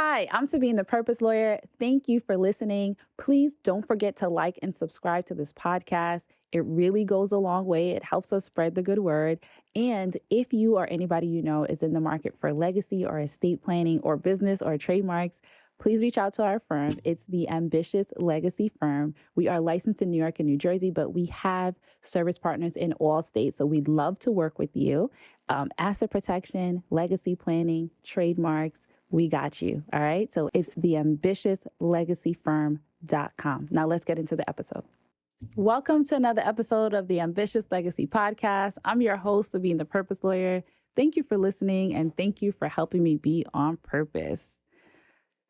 Hi, I'm Sabine, the Purpose Lawyer. Thank you for listening. Please don't forget to like and subscribe to this podcast. It really goes a long way. It helps us spread the good word. And if you or anybody you know is in the market for legacy or estate planning or business or trademarks, please reach out to our firm. It's the Ambitious Legacy Firm. We are licensed in New York and New Jersey, but we have service partners in all states. So we'd love to work with you. Asset protection, legacy planning, trademarks. We got you. All right. So it's the ambitiouslegacyfirm.com. Now let's get into the episode. Welcome to another episode of the Ambitious Legacy Podcast. I'm your host, Sabine, the Purpose Lawyer. Thank you for listening and thank you for helping me be on purpose.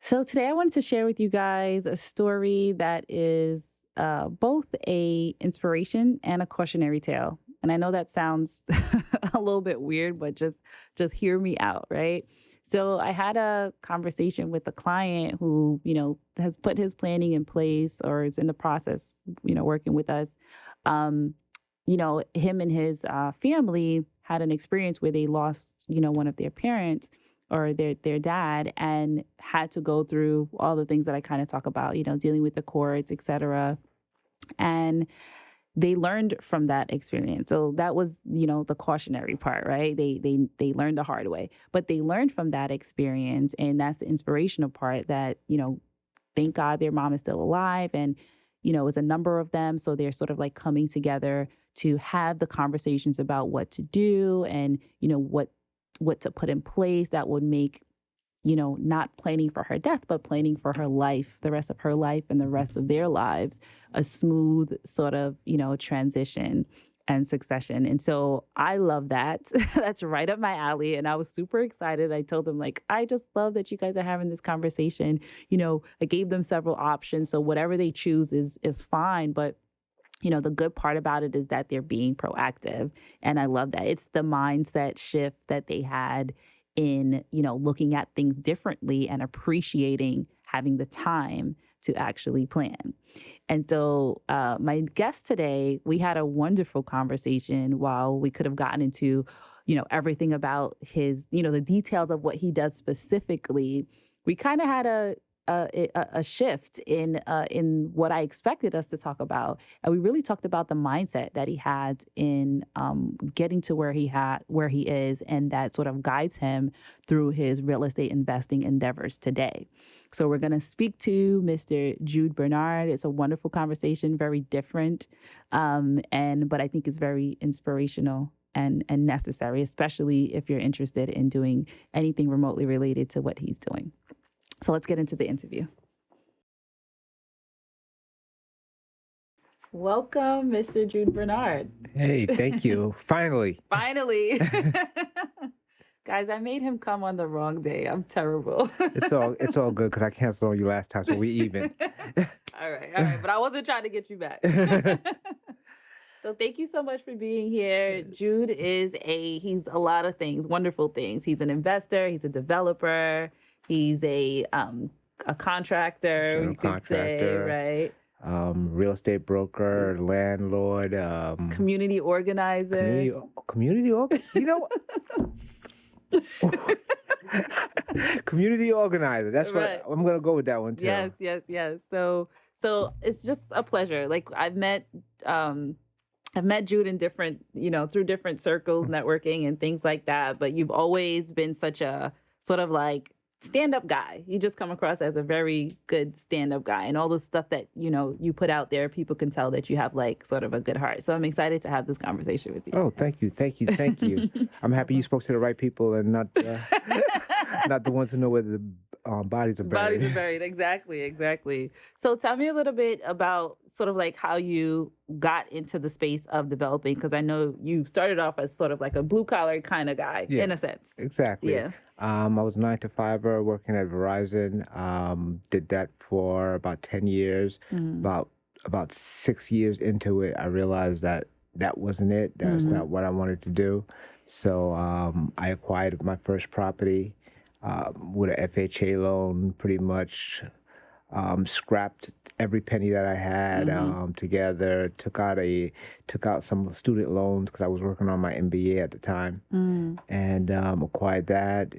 So today I wanted to share with you guys a story that is both a inspiration and a cautionary tale. And I know that sounds a little bit weird, but just hear me out, right? So I had a conversation with a client who, has put his planning in place or is in the process, working with us. Him and his family had an experience where they lost, one of their parents or their dad and had to go through all the things that I kind of talk about, dealing with the courts, et cetera. And they learned from that experience. So that was, the cautionary part, right? They learned the hard way, but they learned from that experience. And that's the inspirational part that, thank God their mom is still alive. And, it's a number of them. So they're sort of like coming together to have the conversations about what to do and, what to put in place that would make, not planning for her death, but planning for her life, the rest of her life and the rest of their lives, a smooth sort of, transition and succession. And so I love that. That's right up my alley. And I was super excited. I told them, I just love that you guys are having this conversation. I gave them several options. So whatever they choose is fine. But the good part about it is that they're being proactive. And I love that. It's the mindset shift that they had in, looking at things differently and appreciating having the time to actually plan. And so my guest today, we had a wonderful conversation. While we could have gotten into, everything about his, the details of what he does specifically, we kind of had a shift in what I expected us to talk about. And we really talked about the mindset that he had in getting to where he is, and that sort of guides him through his real estate investing endeavors today. So we're going to speak to Mr. Jude Bernard. It's a wonderful conversation, very different, but I think it's very inspirational and necessary, especially if you're interested in doing anything remotely related to what he's doing. So let's get into the interview. Welcome, Mr. Jude Bernard. Hey, thank you. Finally. Guys, I made him come on the wrong day. I'm terrible. It's all good because I canceled on you last time, so we even. All right. But I wasn't trying to get you back. So thank you so much for being here. Jude he's a lot of things, wonderful things. He's an investor. He's a developer. He's a contractor. General contractor, say, right? Real estate broker, landlord, community organizer. Community community organizer. That's right. what I'm gonna go with that one too. Yes. So it's just a pleasure. I've met Jude in different, through different circles, networking and things like that. But you've always been such a sort of stand-up guy. You just come across as a very good stand-up guy, and all the stuff that, you put out there, people can tell that you have sort of a good heart. So I'm excited to have this conversation with you. Oh, thank you. I'm happy you spoke to the right people and not not the ones who know where the bodies are buried. Bodies are buried. Exactly. So tell me a little bit about sort of how you got into the space of developing, because I know you started off as sort of a blue collar kind of guy, in a sense. Exactly. Yeah. I was a 9-to-5er working at Verizon. Did that for about 10 years. Mm-hmm. About 6 years into it, I realized that wasn't it. That's mm-hmm. not what I wanted to do. So I acquired my first property with an FHA loan, pretty much scrapped every penny that I had together, took out some student loans because I was working on my MBA at the time, and acquired that,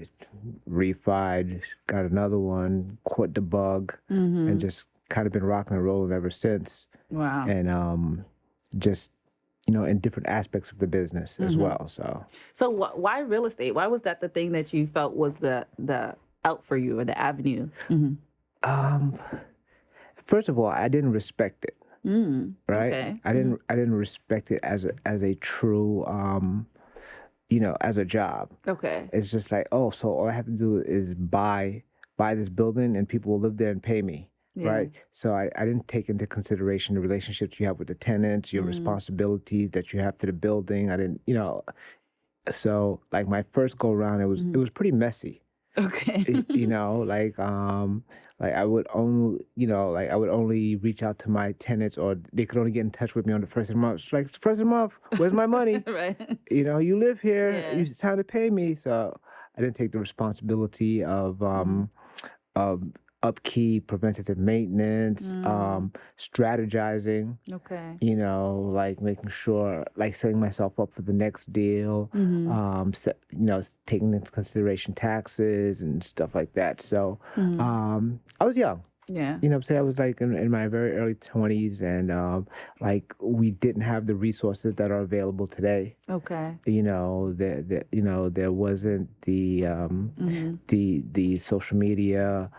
refied, got another one, caught the bug, and just kind of been rocking and rolling ever since. Wow. And just in different aspects of the business as well. So why real estate? Why was that the thing that you felt was the out for you, or the avenue? First of all, I didn't respect it. Right? Okay. I didn't respect it as a true as a job. Okay. It's just like, oh, so all I have to do is buy this building and people will live there and pay me. Yeah. Right. So I didn't take into consideration the relationships you have with the tenants, your responsibilities that you have to the building. I didn't, so like my first go around, it was pretty messy. Okay. Like I would only reach out to my tenants, or they could only get in touch with me on the first of the month. It's like, it's the first of the month, where's my money? Right. You live here, Yeah. it's time to pay me. So I didn't take the responsibility of upkeep, preventative maintenance, strategizing, Okay. like making sure, like setting myself up for the next deal, taking into consideration taxes and stuff like that. So I was young. Yeah. I'm saying? I was like in my very early 20s, and like we didn't have the resources that are available today. Okay. There wasn't the social media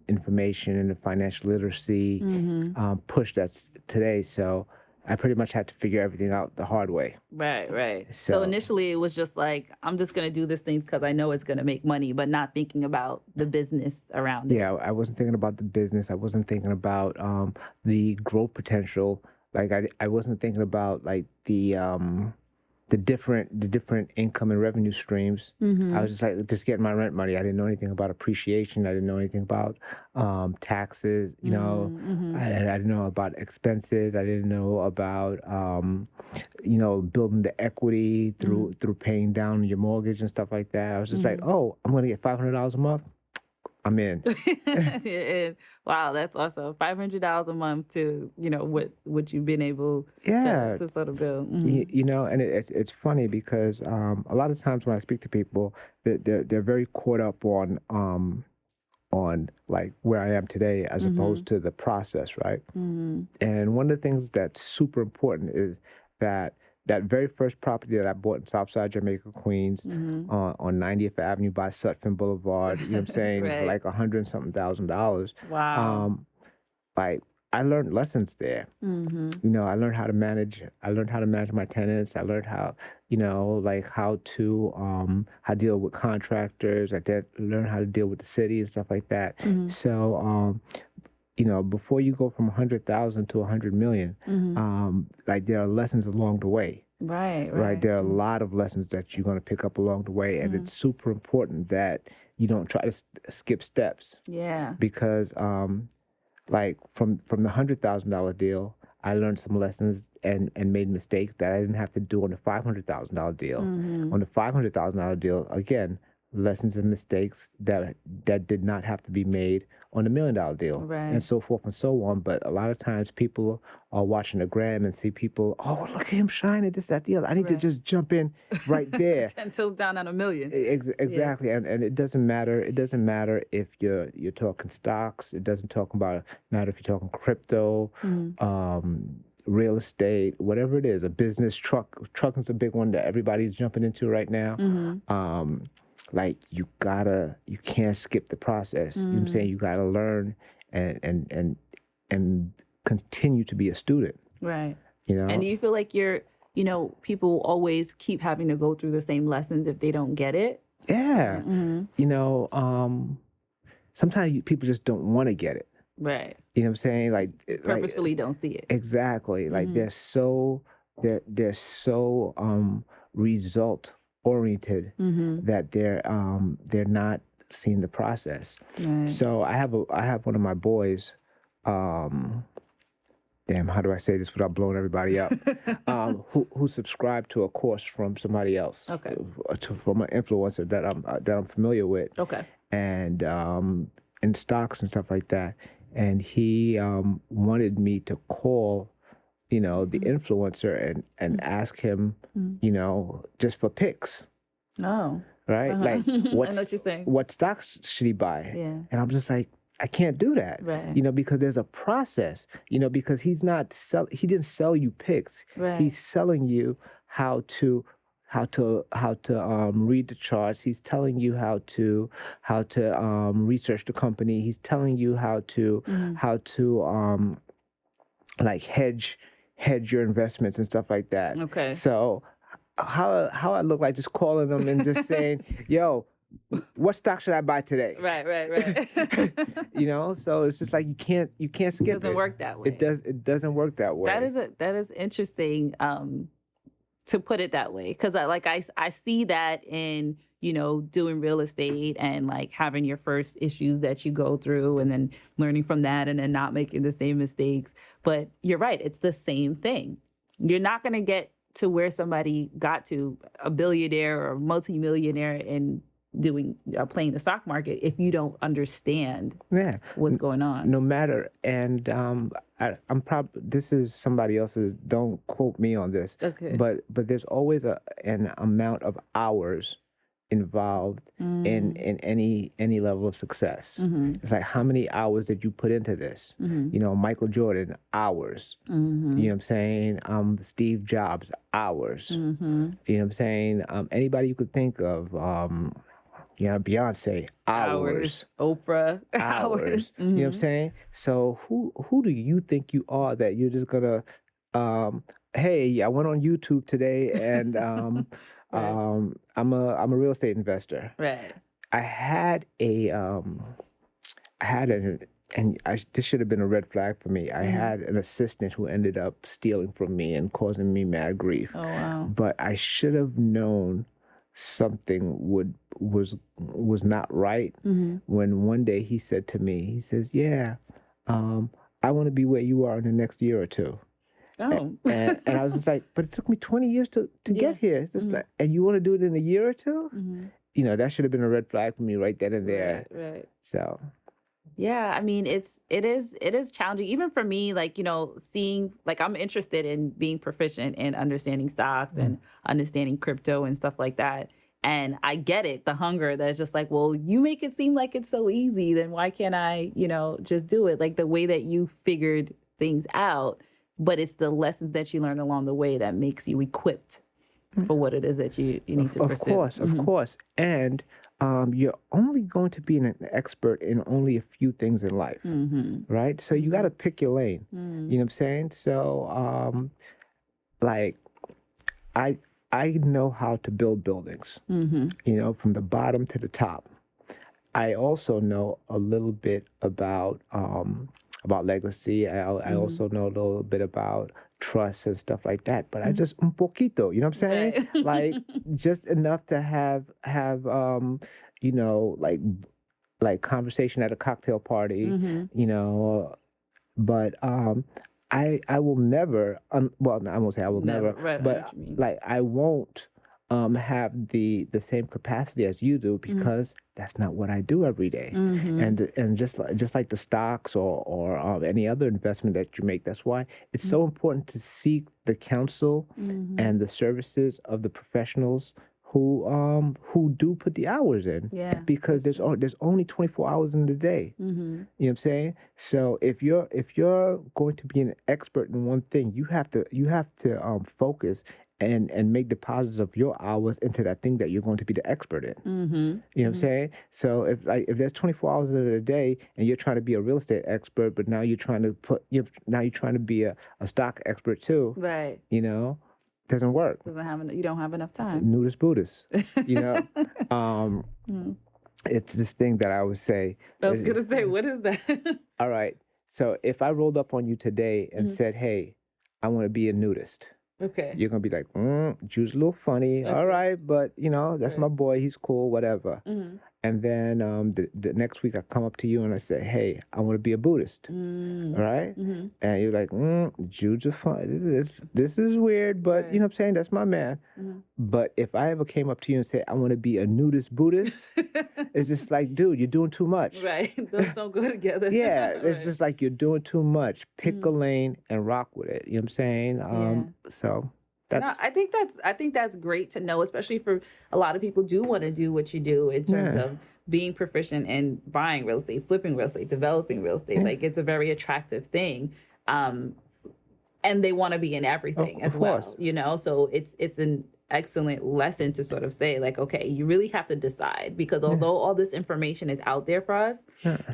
information and the financial literacy push that's today. So I pretty much had to figure everything out the hard way. Right. So initially it was just like, I'm just going to do this thing because I know it's going to make money, but not thinking about the business around it. Yeah, I wasn't thinking about the business. I wasn't thinking about the growth potential. Like I wasn't thinking about like the different income and revenue streams. I was just getting my rent money. I didn't know anything about appreciation. I didn't know anything about taxes. I didn't know about expenses. I didn't know about building the equity through paying down your mortgage and stuff like that. I was just like, oh, I'm gonna get $500 a month. I'm in. Wow, that's awesome. $500 a month to, what you've been able to sort of build. And it's funny because a lot of times when I speak to people, they're very caught up on like where I am today as opposed to the process, right? And one of the things that's super important is that very first property that I bought in Southside Jamaica, Queens, on 90th Avenue by Sutphin Boulevard, you know what I'm saying, Right. for like $100-something thousand. Wow. Like I learned lessons there. I learned how to manage. I learned how to manage my tenants. I learned how, how to deal with contractors. I learned how to deal with the city and stuff like that. So. Before you go from 100,000 to 100 million, like there are lessons along the way. Right. There are a lot of lessons that you're going to pick up along the way, and it's super important that you don't try to skip steps. Yeah. Because, like from the $100,000 deal, I learned some lessons and made mistakes that I didn't have to do on the $500,000 deal. On the $500,000 deal, again, lessons and mistakes that did not have to be made on the $1 million deal, Right. and so forth and so on. But a lot of times people are watching the gram and see people, oh, look at him shining, this, that, the other. I need to just jump in right there. 10 toes down on $1 million. Exactly. And it doesn't matter. It doesn't matter if you're talking stocks. It doesn't matter if you're talking crypto, real estate, whatever it is, a business, trucking's a big one that everybody's jumping into right now. Like you can't skip the process. You know what I'm saying? You gotta learn and continue to be a student. Right. And do you feel like people always keep having to go through the same lessons if they don't get it? Yeah. Sometimes people just don't want to get it. Right. You know what I'm saying? Like Purposefully don't see it. Exactly. Like they're so result oriented that they're not seeing the process. Right. So I have one of my boys. Damn, how do I say this without blowing everybody up? Who subscribed to a course from somebody else? Okay. From an influencer that I'm familiar with. Okay. And in stocks and stuff like that, and he wanted me to call, the influencer and ask him, just for picks. Oh. Right? Like, I know what you're saying. what stocks should he buy? Yeah. And I'm just like, I can't do that. Right. Because there's a process, because he didn't sell you picks. Right. He's selling you how to read the charts. He's telling you how to research the company. He's telling you how to like hedge your investments and stuff like that. Okay. So how I look like just calling them and just saying, yo, what stock should I buy today? Right. So it's just like you can't skip it. It doesn't work that way. It doesn't work that way. That is interesting to put it that way, because I see that in doing real estate and like having your first issues that you go through and then learning from that and then not making the same mistakes. But you're right, it's the same thing. You're not going to get to where somebody got to, a billionaire or a multimillionaire, in playing the stock market, if you don't understand what's going on. No matter, and I'm probably, this is somebody else's, don't quote me on this. Okay. But there's always an amount of hours involved in any level of success. It's like, how many hours did you put into this? Michael Jordan, hours. You know what I'm saying? Steve Jobs, hours. You know what I'm saying? Anybody you could think of, Beyonce, hours. Oprah, hours. You know what I'm saying? So who do you think you are that you're just gonna, hey, I went on YouTube today and I'm a real estate investor. Right. This should have been a red flag for me. I had an assistant who ended up stealing from me and causing me mad grief. Oh wow. But I should have known something was not right when one day he said to me, he says, yeah, I want to be where you are in the next year or two. Oh. and I was just like, but it took me 20 years to get here. It's just like, and you want to do it in a year or two? That should have been a red flag for me right then and there. Right. So. Yeah, I mean, it is challenging, even for me, like, seeing, like, I'm interested in being proficient in understanding stocks and understanding crypto and stuff like that. And I get it, the hunger that's just like, well, you make it seem like it's so easy, then why can't I, just do it? Like the way that you figured things out, but it's the lessons that you learn along the way that makes you equipped for what it is that you need to pursue. Of course. And you're only going to be an expert in only a few things in life, right? So you got to pick your lane. You know what I'm saying? So, like, I know how to build buildings, from the bottom to the top. I also know a little bit about legacy. I also know a little bit about trust and stuff like that. But I just un poquito, you know what I'm saying? Right. Like just enough to have like conversation at a cocktail party, But I will never. Well, I won't say I will never. Right, but like I won't have the same capacity as you do because that's not what I do every day. And just like the stocks or any other investment that you make, that's why it's so important to seek the counsel and the services of the professionals who do put the hours in. Yeah. Because there's only 24 hours in the day. You know what I'm saying? So if you're going to be an expert in one thing, you have to focus and make deposits of your hours into that thing that you're going to be the expert in. You know what I'm saying? So if there's 24 hours in a day and you're trying to be a real estate expert, but now you're trying to be a stock expert too. Right. Doesn't work. You don't have enough time. Nudist Buddhist. It's this thing that I would say. I was gonna say, what is that? All right. So if I rolled up on you today and said, "Hey, I want to be a nudist," okay, you're gonna be like, "Jude's a little funny." Okay. All right, but that's my boy. He's cool. Whatever. And then the next week I come up to you and I say, hey, I want to be a Buddhist. All right? And you're like, Jude's a fun. This is weird, but you know what I'm saying? That's my man. But if I ever came up to you and said, I want to be a nudist Buddhist, it's just like, dude, you're doing too much. Right. Those don't go together. Yeah, it's just like you're doing too much. Pick a lane and rock with it. You know what I'm saying? So that's... No, I think that's great to know, especially for a lot of people do want to do what you do in terms of being proficient in buying real estate, flipping real estate, developing real estate. Like, it's a very attractive thing. And they want to be in everything as well, you know? So it's an excellent lesson to sort of say, like, okay, you really have to decide, because although all this information is out there for us,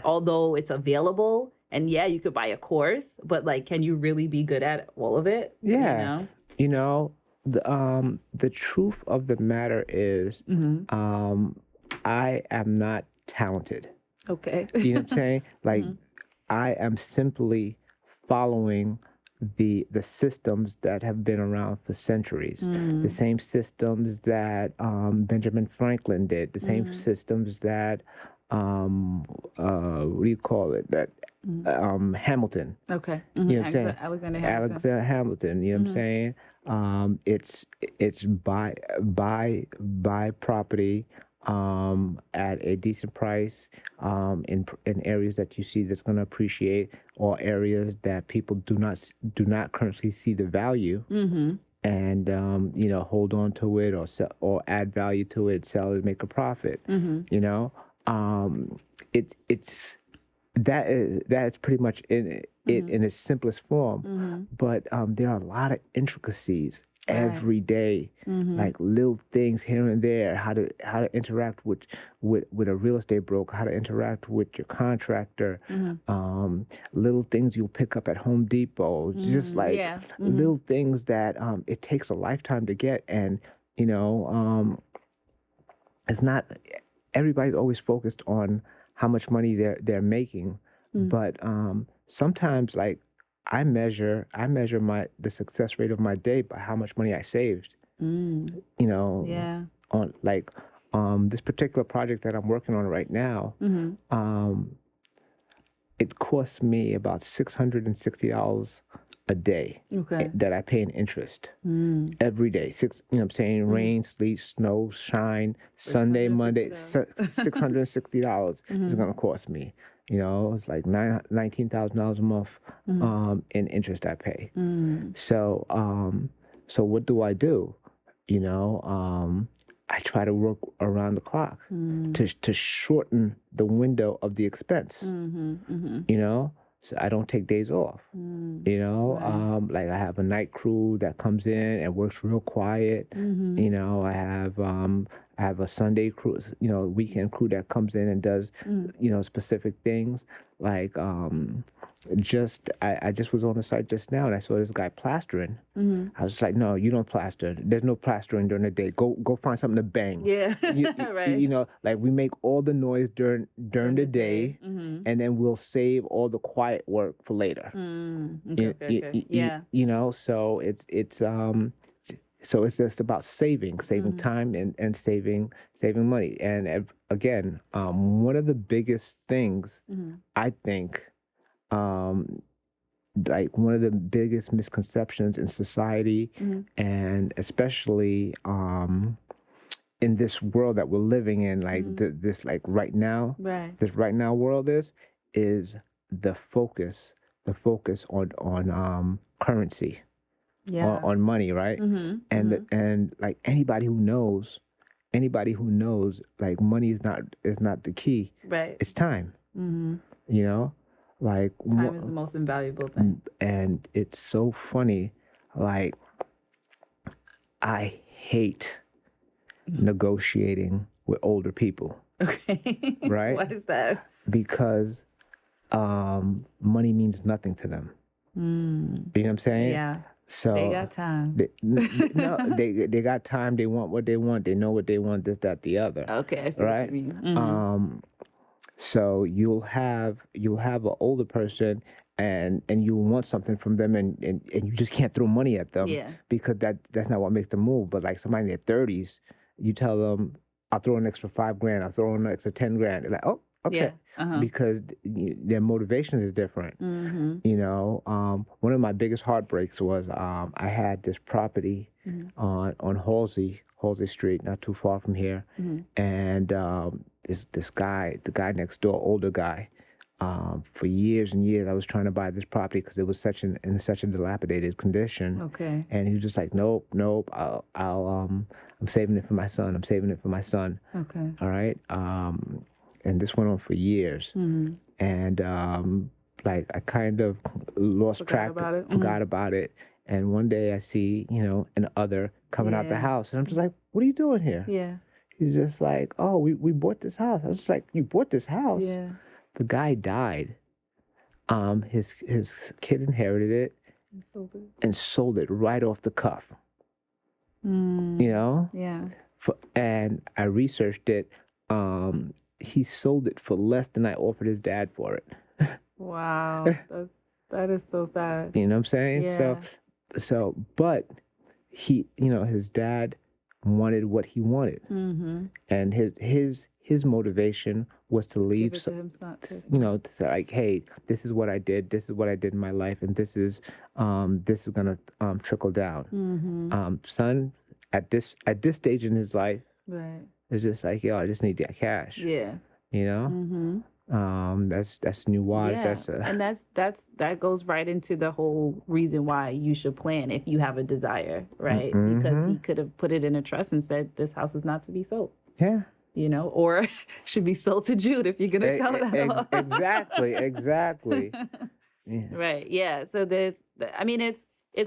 although it's available, and you could buy a course, but like, can you really be good at all of it? Yeah. You know, the truth of the matter is, I am not talented. Okay. You know what I'm saying? Like, I am simply following the systems that have been around for centuries. The same systems that Benjamin Franklin did. The same systems that what do you call it? That Hamilton. Okay. You know what I'm saying? Alexander Hamilton. Alexander Hamilton. You know what I'm saying? It's buy property at a decent price in areas that you see that's going to appreciate, or areas that people do not currently see the value. And you know, hold on to it, or sell, or add value to it, sell it, make a profit. You know, that's pretty much in its simplest form. But there are a lot of intricacies every day, like little things here and there. How to interact with a real estate broker, how to interact with your contractor. Little things you'll pick up at Home Depot, just like little things that it takes a lifetime to get. And you know, it's not everybody's always focused on how much money they're making, but sometimes, like, I measure the success rate of my day by how much money I saved. You know, on like this particular project that I'm working on right now, it costs me about $660 a day that I pay in interest every day. You know what I'm saying? Rain, sleet, snow, shine, Sunday, Monday, $660 is going to cost me. You know, it's like $19,000 a month in interest I pay. So what do I do? You know, I try to work around the clock to shorten the window of the expense. You know, so I don't take days off. You know, like I have a night crew that comes in and works real quiet. You know, I have a Sunday crew, you know, weekend crew that comes in and does, you know, specific things. Like, I just was on the site just now and I saw this guy plastering. I was like, no, you don't plaster. There's no plastering during the day. Go find something to bang. You know, like, we make all the noise during the day, and then we'll save all the quiet work for later. You know, so it's just about saving time and saving money. And again, one of the biggest things, I think, like one of the biggest misconceptions in society, and especially in this world that we're living in, like this like right now world is the focus on currency. On money, right? And like anybody who knows, like, money is not the key. Right. It's time. You know, like, time is the most invaluable thing. And it's so funny. Like, I hate negotiating with older people. Okay. Right? Why is that? Because money means nothing to them. You know what I'm saying? Yeah. So they got time. They got time. They want what they want. They know what they want. This, that, the other. Okay, I see right? what you mean. So you'll have an older person, and you want something from them, and you just can't throw money at them, because that's not what makes them move. But like somebody in their 30s, you tell them, I'll throw an extra $5,000. I'll throw an extra 10 grand. They're like, oh, okay. Yeah. Because their motivation is different. You know, one of my biggest heartbreaks was I had this property on Halsey Street, not too far from here, and this guy, the guy next door, older guy, for years and years, I was trying to buy this property because it was in such a dilapidated condition. Okay. And he was just like, nope, I'm saving it for my son. I'm saving it for my son. Okay. All right. And this went on for years. And like I kind of lost track, forgot about it. And one day I see, you know, an other coming out the house, and I'm just like, what are you doing here? Yeah. He's just like, oh, we bought this house. I was just like, you bought this house? Yeah. The guy died. His kid inherited it and sold it right off the cuff. You know? Yeah. And I researched it. He sold it for less than I offered his dad for it. Wow. That is so sad. You know what I'm saying? Yeah. So, but he, you know, his dad wanted what he wanted, and his motivation was to leave, Give it to him, you know, to say like, hey, this is what I did in my life, and this is gonna trickle down. Son, at this stage in his life, right, it's just like, yo, I just need that cash. Yeah. You know. That's new why. Yeah. And that goes right into the whole reason why you should plan if you have a desire, right? Because he could have put it in a trust and said this house is not to be sold. Yeah. You know, or should be sold to Jude if you're gonna sell it at all. Exactly. Yeah. Right. Yeah. So it's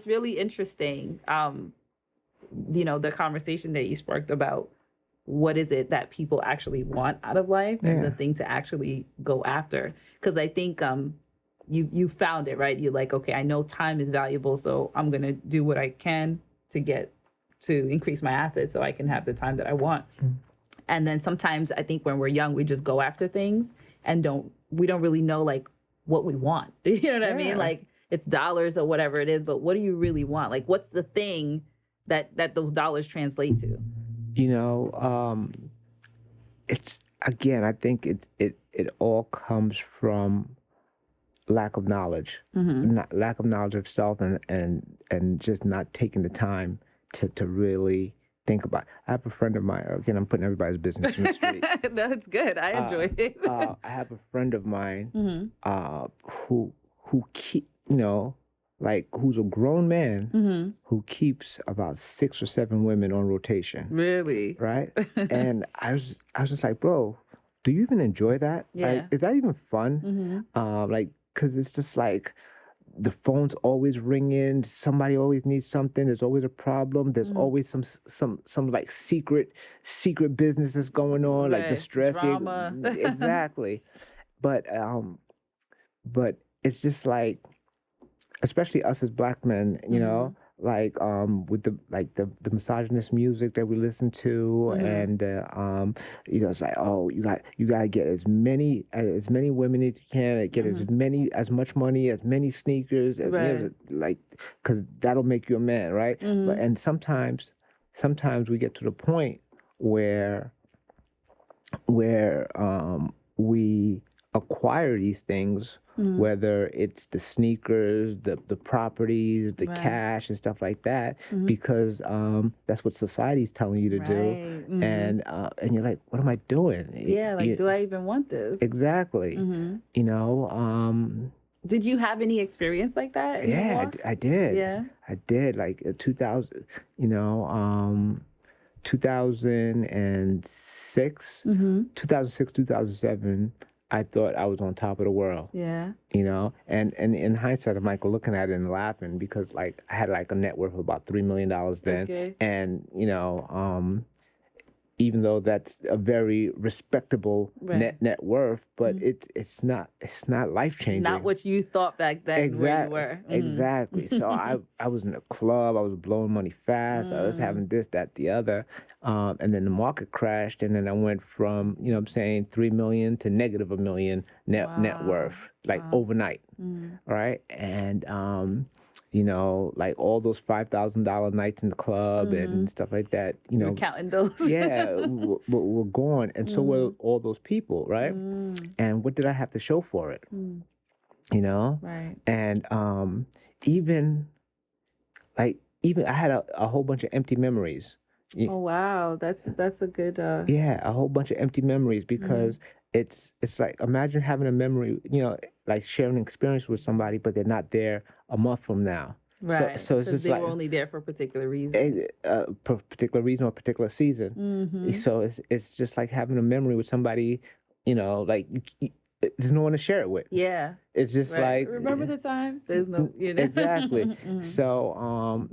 really interesting. You know, the conversation that you sparked about what is it that people actually want out of life and the thing to actually go after. Because I think you found it, right? You're like, okay, I know time is valuable, so I'm going to do what I can to increase my assets so I can have the time that I want. And then sometimes I think when we're young, we just go after things and we don't really know like what we want. You know what I mean? Like it's dollars or whatever it is, but what do you really want? Like what's the thing that those dollars translate to? You know, it's again, I think it all comes from lack of knowledge, lack of knowledge of self, and just not taking the time to really think about it. I have a friend of mine. Again, I'm putting everybody's business in the street. That's good. I enjoy it. I have a friend of mine who you know, like who's a grown man who keeps about 6 or 7 women on rotation. Really? Right? And I was just like, bro, do you even enjoy that? Yeah. Like, is that even fun? Like, cause it's just like the phone's always ringing. Somebody always needs something. There's always a problem. There's always some like secret business that's going on, like distress. Drama. Exactly. But it's just like, especially us as black men, you know, like with the misogynist music that we listen to, and you know, it's like, oh, you gotta get as many women as you can, get as much money, as many sneakers, as, you know, like, because that'll make you a man, right? But, and sometimes we get to the point where we acquire these things, whether it's the sneakers, the properties, the cash and stuff like that, because that's what society's telling you to do. And you're like, what am I doing? Yeah, like, do I even want this? Exactly. You know, did you have any experience like that? Yeah, I did. Yeah. I did. Like 2000, you know, 2006, 2007, I thought I was on top of the world. Yeah. You know, and in hindsight, I'm like looking at it and laughing because like I had like a net worth of about $3 million then. Okay. And, you know, even though that's a very respectable net worth, but it's not life changing. Not what you thought back then where you were. Exactly. So I was in a club, I was blowing money fast, I was having this, that, the other. And then the market crashed, and then I went from, you know what I'm saying, 3 million to negative $1 million net worth, like overnight. Right? And you know, like all those $5,000 nights in the club and stuff like that, you You're know, counting those. yeah, we're gone. And so were all those people, right? And what did I have to show for it? You know? Right. And even even I had a whole bunch of empty memories. Oh wow, that's a good. Yeah, a whole bunch of empty memories because it's like imagine having a memory, you know, like sharing an experience with somebody, but they're not there a month from now. Right. So it's just they like were only there for a particular reason. a particular reason or a particular season. So it's just like having a memory with somebody, you know, like there's no one to share it with. Yeah. It's just like remember the time? There's no, you know. exactly. So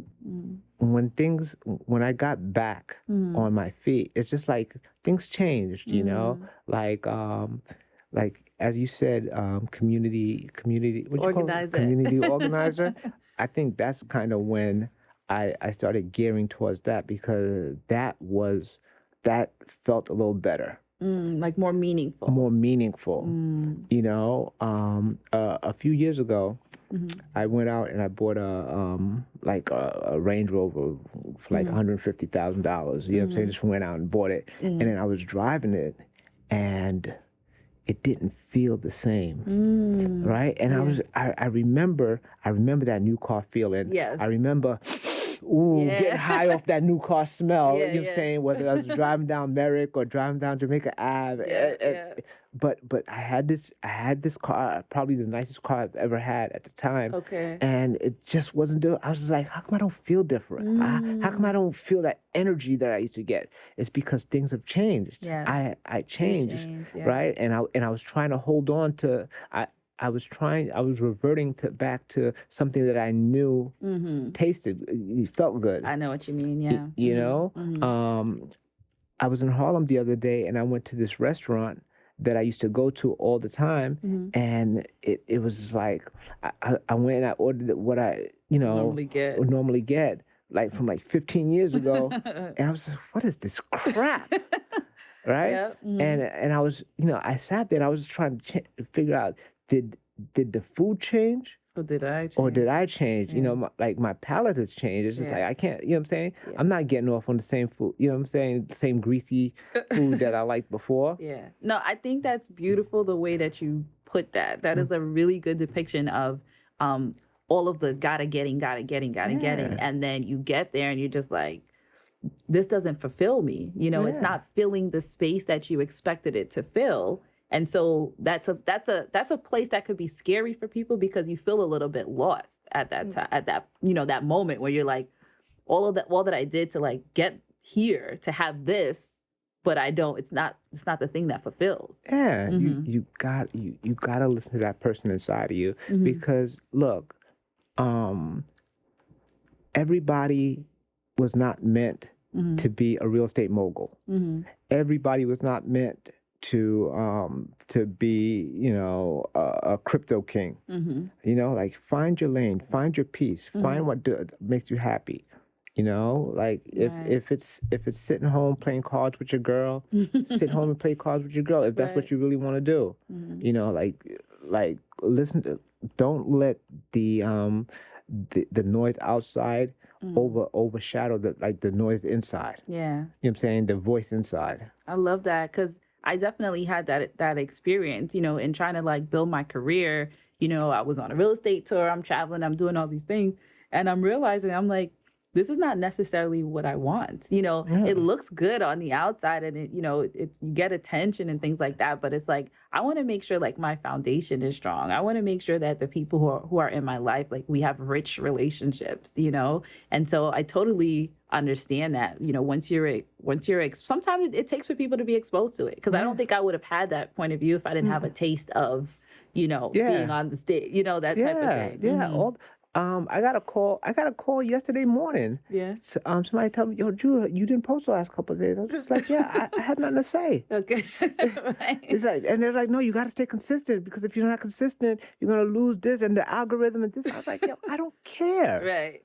when I got back on my feet, it's just like things changed, you know, like as you said, community what you call it? Community organizer. I think that's kind of when I started gearing towards that because that felt a little better. Like more meaningful. You know, a few years ago, I went out and I bought a Range Rover for like $150,000. You know what I'm saying? Just went out and bought it, and then I was driving it, and it didn't feel the same, right? And I remember that new car feeling. Yes. I remember. Getting high off that new car smell. You know what I'm saying? Whether I was driving down Merrick or driving down Jamaica Ave. But I had this car, probably the nicest car I've ever had at the time. Okay. And it just wasn't doing. I was just like, how come I don't feel different? How come I don't feel that energy that I used to get? It's because things have changed. Yeah. I changed, right? And I was trying to hold on to. I was reverting back to something that I knew tasted, it felt good. I know what you mean, yeah. You know? I was in Harlem the other day and I went to this restaurant that I used to go to all the time. And it was just like, I went and I ordered what I, you know, normally get, like from like 15 years ago. And I was like, what is this crap? Right? Yep. And I was, you know, I sat there and I was just trying to figure out, did the food change? Or did I change? You know, my palate has changed. It's just like, I can't, you know what I'm saying? I'm not getting off on the same food, you know what I'm saying? The same greasy food that I liked before. Yeah. No, I think that's beautiful the way that you put that. That is a really good depiction of all of the gotta getting. And then you get there and you're just like, this doesn't fulfill me. You know, it's not filling the space that you expected it to fill. And so that's a place that could be scary for people because you feel a little bit lost at that time, at that, you know, that moment where you're like, all that I did to like get here to have this, but it's not the thing that fulfills. Yeah. You gotta listen to that person inside of you because look, everybody was not meant to be a real estate mogul. Everybody was not meant to be, you know, a crypto king. You know, like find your lane, find your peace, find what makes you happy. You know, like if it's sitting home playing cards with your girl, sit home and play cards with your girl if that's what you really want to do. You know, like listen to, don't let the noise outside overshadow the noise inside. Yeah. You know what I'm saying? The voice inside. I love that because I definitely had that experience, you know, in trying to like build my career. You know, I was on a real estate tour, I'm traveling, I'm doing all these things, and I'm realizing I'm like, this is not necessarily what I want. You know, it looks good on the outside and it, you know, you get attention and things like that. But it's like, I want to make sure like my foundation is strong. I want to make sure that the people who are in my life, like we have rich relationships, you know? And so I totally understand that, you know, sometimes it takes for people to be exposed to it. Cause I don't think I would have had that point of view if I didn't have a taste of, you know, being on the stage, you know, that type of thing. Yeah. I got a call yesterday morning. Yeah. Somebody told me, yo, Jude, you didn't post the last couple of days. I was just like, yeah, I had nothing to say. Okay. Right. It's like, and they're like, no, you got to stay consistent because if you're not consistent, you're going to lose this and the algorithm and this. I was like, yo, I don't care. Right.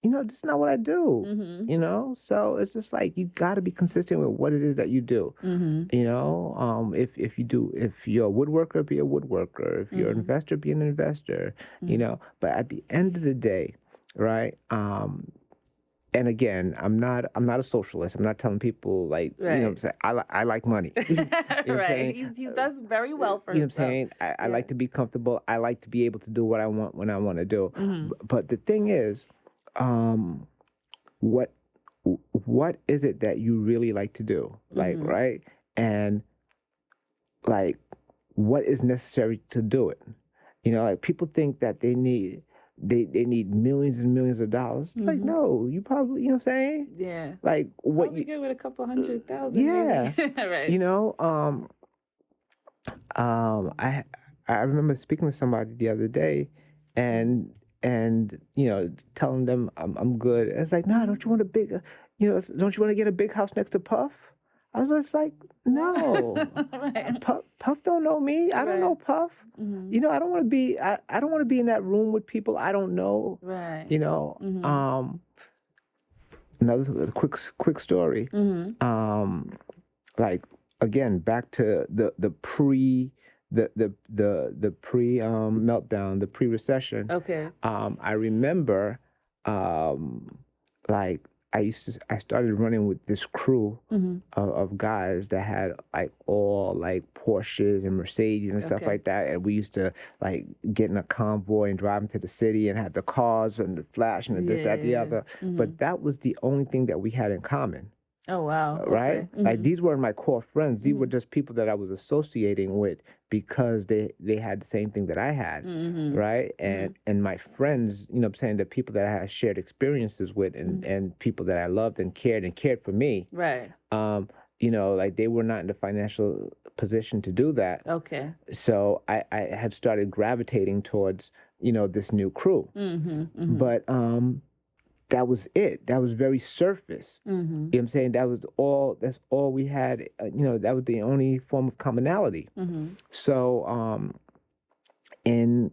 You know, this is not what I do. You know, so it's just like you got to be consistent with what it is that you do. You know, if you're a woodworker, be a woodworker. If you're an investor, be an investor. You know, but at the end of the day, right? And again, I'm not a socialist. I'm not telling people like, you know what I'm Right. saying? I like money. You know what I'm Right. saying? He does very well for You know what I'm himself. saying? I Yeah. like to be comfortable. I like to be able to do what I want when I want to do. Mhm. But the thing is, what what is it that you really like to do? Like, Mhm. right? And like, what is necessary to do it? You know, like people think that they need millions and millions of dollars. It's like, Mhm. no, you probably, you know what I'm saying? Yeah. Like what Probably you, good with a couple $100,000 yeah, maybe. Right. you know, I remember speaking with somebody the other day, and you know, telling them I'm good. It's like, nah, don't you want a big, you know, don't you want to get a big house next to Puff? I was just like, no, Right. Puff don't know me. I don't know Right. Puff. Mhm. You know, I don't want to be. I don't want to be in that room with people I don't know. Right. You know, Mhm. another quick story. Like again, back to the pre the pre meltdown, the pre recession. Okay. I remember, like I started running with this crew Mhm. of guys that had like all like Porsches and Mercedes and stuff Okay. like that, and we used to like get in a convoy and drive into the city and have the cars and the flash and the this, that, the Yeah. other. Mhm. But that was the only thing that we had in common. Oh wow. Right? Okay. Like Mhm. these weren't my core friends. These were Mhm. just people that I was associating with because they had the same thing that I had. Mhm. Right? Mhm. And my friends, you know what I'm saying, the people that I had shared experiences with and people that I loved and cared for me. Right. You know, like they were not in the financial position to do that. Okay. So I had started gravitating towards, you know, this new crew. Mhm. Mhm. But that was it. That was very surface. Mhm. You know what I'm saying? That's all we had. You know, that was the only form of commonality. Mhm. So, in,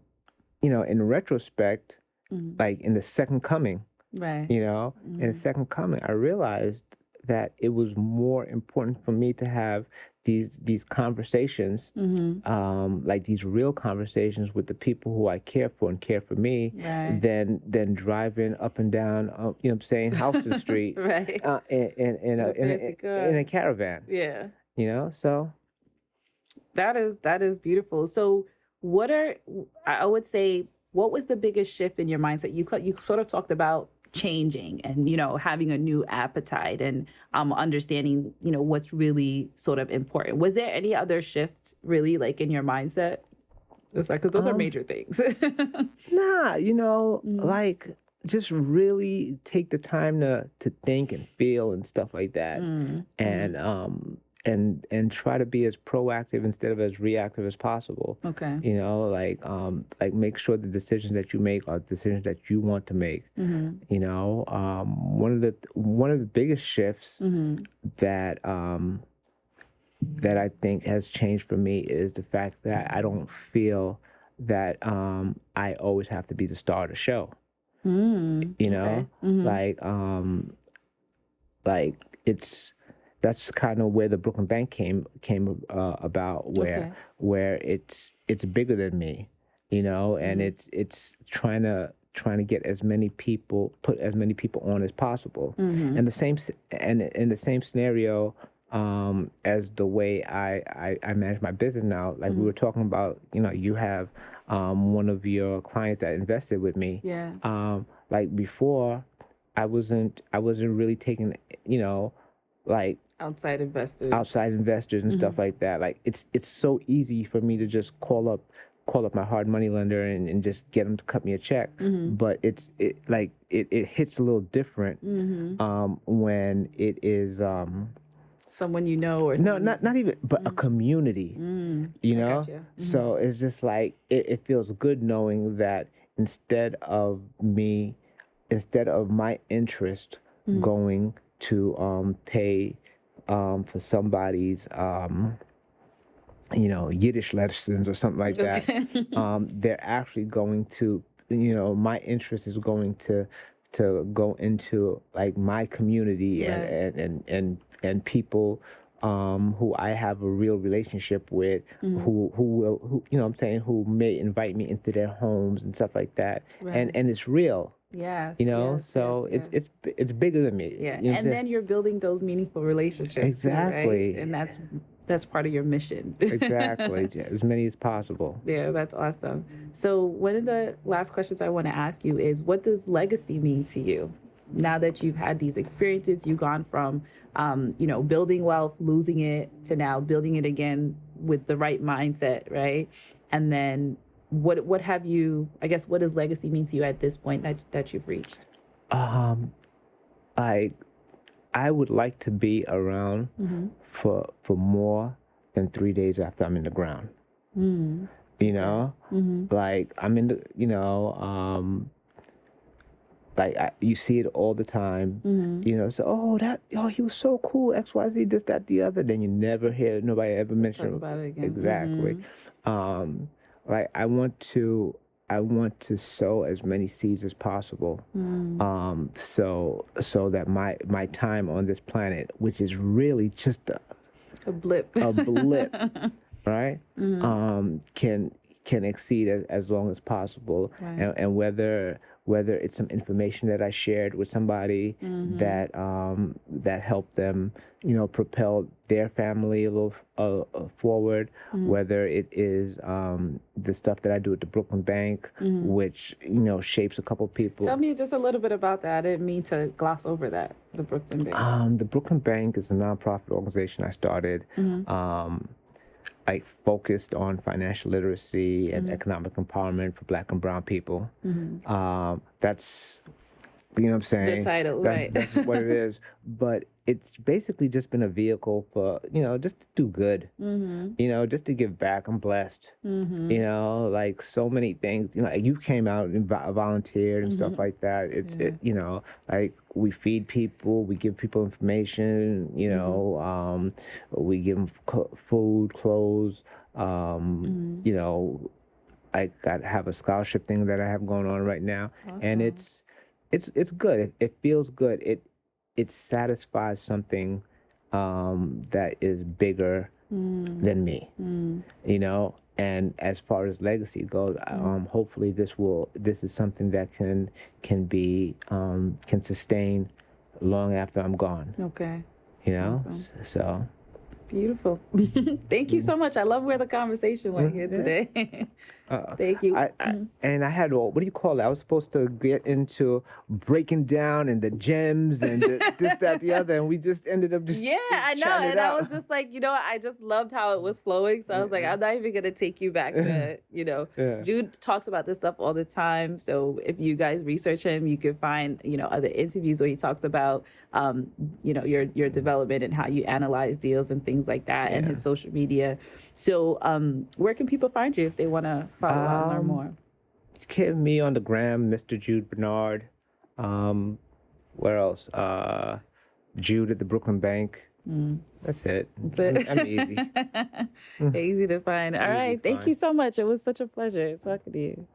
you know, in retrospect, Mhm. like in the second coming, Right. you know, in the Mhm. second coming, I realized that it was more important for me to have these conversations, Mhm. like these real conversations with the people who I care for and care for me, Right. than driving up and down, you know what I'm saying, Houston Street, Right. in a fancy car. in a caravan, Yeah. you know. So That is beautiful. So, what are I would say what was the biggest shift in your mindset? You sort of talked about changing and having a new appetite and understanding what's really sort of important. Was there any other shifts really like in your mindset? It's like because those are major things. nah, you know, Mm. like just really take the time to think and feel and stuff like that, and and try to be as proactive instead of as reactive as possible. Okay. You know, like make sure the decisions that you make are decisions that you want to make. You know, one of the biggest shifts that that I think has changed for me is the fact that I don't feel that I always have to be the star of the show. You know, like it's that's kind of where the Brooklyn Bank came about, where it's bigger than me, you know, and it's trying to get as many people, put as many people on as possible, and the same and in the same scenario as the way I manage my business now. Like we were talking about, you know, you have one of your clients that invested with me. Yeah. Like before, I wasn't really taking, you know, like Outside investors. outside investors and stuff like that. Like it's so easy for me to just call up my hard money lender and just get them to cut me a check. But it hits a little different when it is Someone you know or no, someone not even, but a community, you I know? gotcha. So it's just like, it feels good knowing that instead of my interest going to pay for somebody's, you know, Yiddish lessons or something like that, they're actually going to, you know, my interest is going to go into like my community and people who I have a real relationship with, who you know what I'm saying, who may invite me into their homes and stuff like that. Right. And it's real. Yes. You know, Yes. so Yes. Yes. it's bigger than me. Yeah. You know what I'm And saying? then you're building those meaningful relationships too, Exactly. right? And that's part of your mission. Exactly. As many as possible. Yeah, that's awesome. So one of the last questions I want to ask you is, what does legacy mean to you? Now that you've had these experiences, you've gone from, building wealth, losing it, to now building it again with the right mindset, right? And then what have you, I guess, what does legacy mean to you at this point that you've reached? Um, I would like to be around for more than 3 days after I'm in the ground. You know, like I'm in the, like you see it all the time. You know, so he was so cool, XYZ, this, that, the other. Then you never hear nobody ever mention Talk about it again. exactly. Like I want to sow as many seeds as possible. So that my time on this planet, which is really just A blip. a blip, right? Can exceed as long as possible. Right. And whether it's some information that I shared with somebody that helped them, propel their family a little forward, whether it is the stuff that I do at the Brooklyn Bank, which shapes a couple people. Tell me just a little bit about that. I didn't mean to gloss over that, the Brooklyn Bank. The Brooklyn Bank is a nonprofit organization I started. I focused on financial literacy and economic empowerment for Black and brown people. That's, what I'm saying? The title, right. That's what it is. But it's basically just been a vehicle for, just to do good, just to give back. I'm blessed, like so many things, like you came out and volunteered and stuff like that. Like we feed people, we give people information, we give them food, clothes, I have a scholarship thing that I have going on right now. Awesome. And it's good. It feels good. It satisfies something that is bigger than me, And as far as legacy goes, hopefully this is something that can sustain long after I'm gone. Okay. Awesome. So. Beautiful. Thank you so much. I love where the conversation went here today. Thank you. And I had, what do you call it? I was supposed to get into breaking down and the gems and this, that, the other, and we just ended up just I know. And I was just like, I just loved how it was flowing. So I was like, I'm not even gonna take you back to, Jude talks about this stuff all the time. So if you guys research him, you can find, other interviews where he talks about, your development and how you analyze deals and things like that, and his social media. So where can people find you if they want to follow up and learn more? Hit me on the gram, Mr. Jude Bernard. Where else? Jude at the Brooklyn Bank. That's it. I'm easy. Easy to find. All right. Thank you so much. It was such a pleasure talking to you.